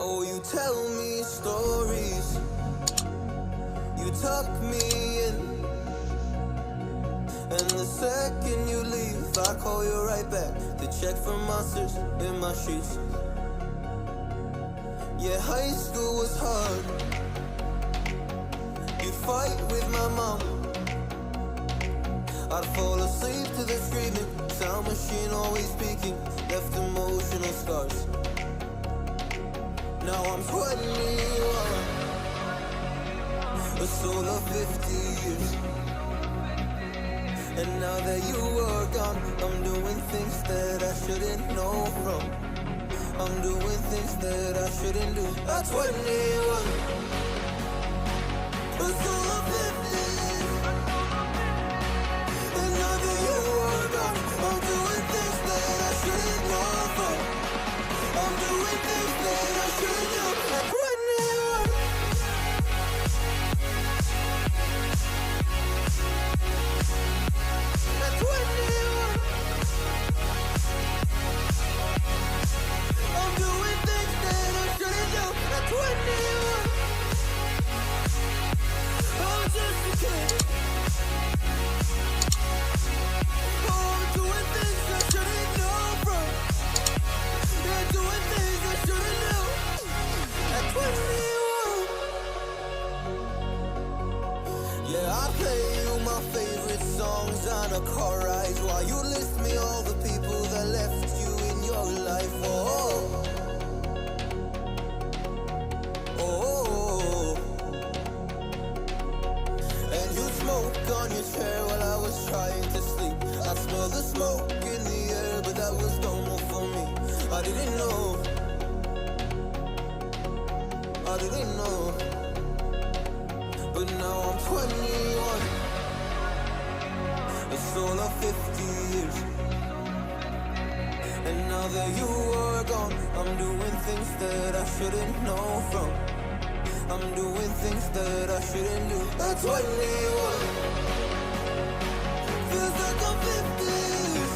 Oh, you tell me stories, you tuck me in, and the second you leave, I call you right back to check for monsters in my sheets. Yeah, high school was hard. You'd fight with my mom, I'd fall asleep to the screaming, sound machine always speaking, left emotional scars. Now I'm 21, a soul of 50 years. And now that you are gone, I'm doing things that I shouldn't know from. I'm doing things that I shouldn't do. At 21, a soul of 50 years. And now that you are gone, I'm doing things that I shouldn't know from. I'm doing things that I shouldn't do. At 21. At 21. I'm doing things that I shouldn't do. At 21. I'm just a kid. Oh, I'm doing things I shouldn't know from. Yeah, doing things I shouldn't do. At 21. Yeah, I play you my favorite songs on a car ride while you list me all the people that left you in your life. Oh, oh, and you smoke on your chair while I was trying to sleep. I smell the smoke in the air, but that was normal for me. I didn't know, I didn't know. But now I'm 21, a soul of 50 years. And now that you are gone, I'm doing things that I shouldn't know from. I'm doing things that I shouldn't do. At 21, feels like I'm 50 years.